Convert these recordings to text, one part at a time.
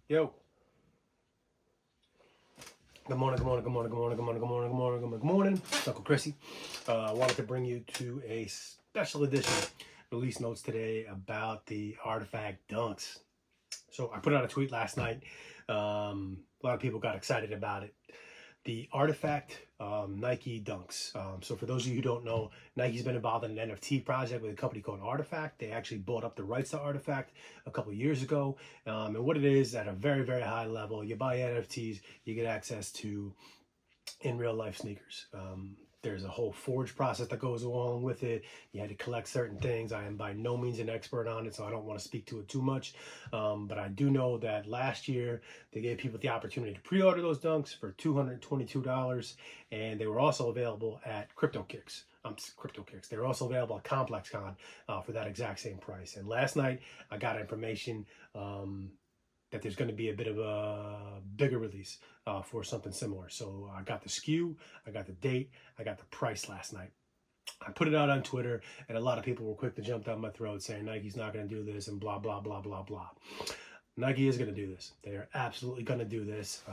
Yo. Good morning, good morning, good morning, good morning, good morning, good morning, good morning, good morning. It's Uncle Chrissy. I wanted to bring you to a special edition release notes today about the Artifact Dunks. So I put out a tweet last night. A lot of people got excited about it. The Artifact Nike Dunks. So for those of you who don't know, Nike's been involved in an NFT project with a company called Artifact. They actually bought up the rights to Artifact a couple of years ago. And what it is, at a very, very high level, you buy NFTs, you get access to in real life sneakers. There's a whole forge process that goes along with it. You had to collect certain things. I am by no means an expert on it, so I don't want to speak to it too much. But I do know that last year they gave people the opportunity to pre-order those dunks for $222, and they were also available at CryptoKicks. They were also available at ComplexCon for that exact same price. And last night I got information that there's going to be a bit of a bigger release for something similar. So I got the SKU, I got the date, I got the price last night. I put it out on Twitter, and a lot of people were quick to jump down my throat saying Nike's not going to do this and blah, blah, blah, blah, blah. Nike is going to do this. They are absolutely going to do this.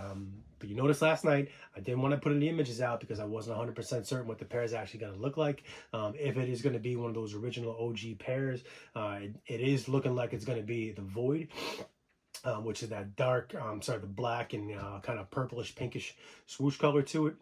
But you noticed last night, I didn't want to put any images out because I wasn't 100% certain what the pair is actually going to look like. If it is going to be one of those original OG pairs, it is looking like it's going to be the Void. Which is that dark, the black and kind of purplish pinkish swoosh color to it.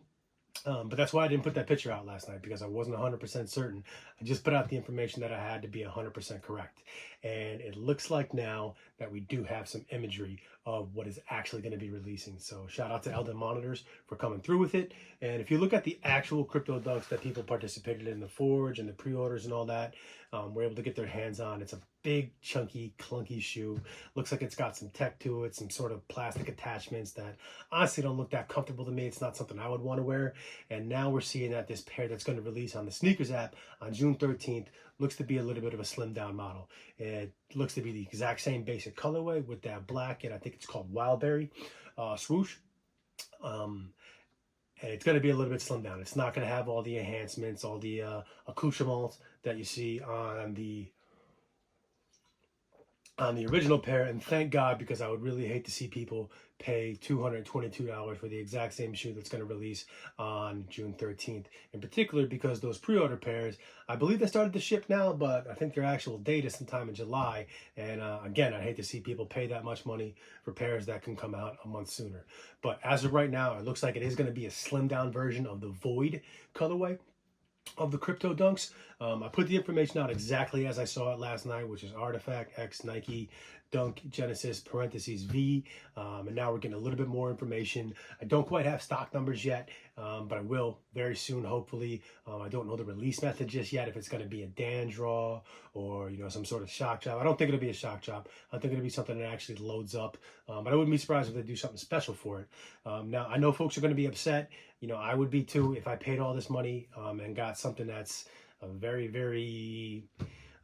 But that's why I didn't put that picture out last night, because I wasn't 100% certain. I just put out the information that I had to be 100% correct. And it looks like now that we do have some imagery of what is actually going to be releasing. So shout out to Eldon Monitors for coming through with it. And if you look at the actual crypto dunks that people participated in, the forge and the pre-orders and all that, were able to get their hands on. It's a big, chunky, clunky shoe. Looks like it's got some tech to it, some sort of plastic attachments that honestly don't look that comfortable to me. It's not something I would want to wear. And now we're seeing that this pair that's going to release on the SNKRS app on June 13th looks to be a little bit of a slimmed down model. It looks to be the exact same basic colorway with that black, and I think it's called Wildberry swoosh. And it's going to be a little bit slimmed down. It's not going to have all the enhancements, all the accoutrements that you see on the original pair. And thank God, because I would really hate to see people pay $222 for the exact same shoe that's going to release on June 13th. In particular, because those pre-order pairs, I believe they started to ship now, but I think their actual date is sometime in July. And again, I hate to see people pay that much money for pairs that can come out a month sooner. But as of right now, it looks like it is going to be a slimmed down version of the Void colorway of the crypto dunks. I put the information out exactly as I saw it last night, which is Artifact X Nike Dunk Genesis parentheses V. And now we're getting a little bit more information. I don't quite have stock numbers yet, but I will very soon, hopefully. I don't know the release method just yet, if it's going to be a Dan draw or some sort of shock job. I don't think it'll be a shock job. I think it'll be something that actually loads up. But I wouldn't be surprised if they do something special for it. Now, I know folks are going to be upset. I would be too if I paid all this money and got something that's a very, very,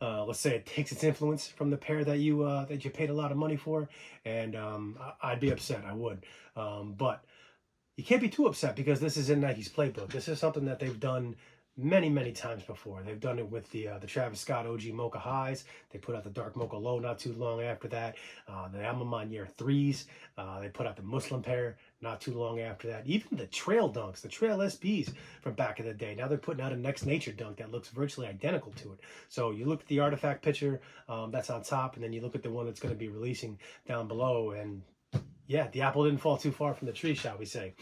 let's say it takes its influence from the pair that you paid a lot of money for, and I'd be upset. I would, but you can't be too upset because this is in Nike's playbook. This is something that they've done many, many times before. They've done it with the Travis Scott OG Mocha Highs. They put out the Dark Mocha Low not too long after that. The Amamon 3s. They put out the Muslim pair not too long after that. Even the Trail Dunks, the Trail SBs from back in the day. Now they're putting out a Next Nature Dunk that looks virtually identical to it. So you look at the Artifact picture that's on top, and then you look at the one that's going to be releasing down below, and yeah, the apple didn't fall too far from the tree, shall we say.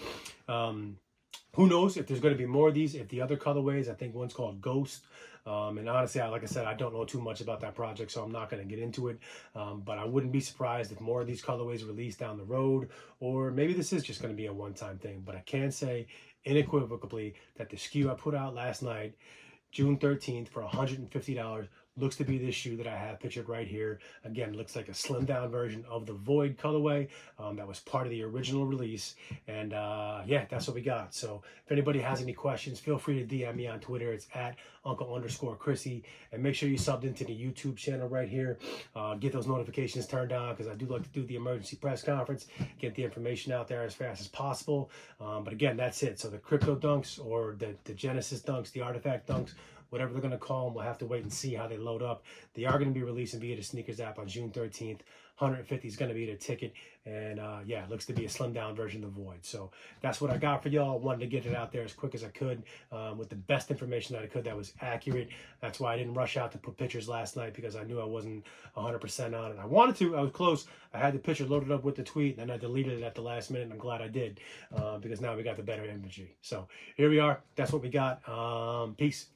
Who knows if there's going to be more of these, if the other colorways, I think one's called Ghost. And honestly, like I said, I don't know too much about that project, so I'm not going to get into it. But I wouldn't be surprised if more of these colorways release down the road, or maybe this is just going to be a one-time thing. But I can say unequivocally that the SKU I put out last night, June 13th, for $150, looks to be this shoe that I have pictured right here. Again, looks like a slimmed down version of the Void colorway that was part of the original release. And yeah, that's what we got. So if anybody has any questions, feel free to DM me on Twitter. It's at Uncle_Chrissy. And make sure you subbed into the YouTube channel right here. Get those notifications turned on, because I do like to do the emergency press conference, get the information out there as fast as possible. But again, that's it. So the crypto dunks, or the Genesis dunks, the Artifact dunks, whatever they're going to call them. We'll have to wait and see how they load up. They are going to be releasing via the SNKRS app on June 13th. 150 is going to be the ticket, and yeah, it looks to be a slimmed down version of the Void. So that's what I got for y'all. Wanted to get it out there as quick as I could, with the best information that I could that was accurate. That's why I didn't rush out to put pictures last night, because I knew I wasn't 100% on it. I wanted to, I was close. I had the picture loaded up with the tweet, and I deleted it at the last minute, and I'm glad I did, because now we got the better imagery. So here we are. That's what we got. Peace.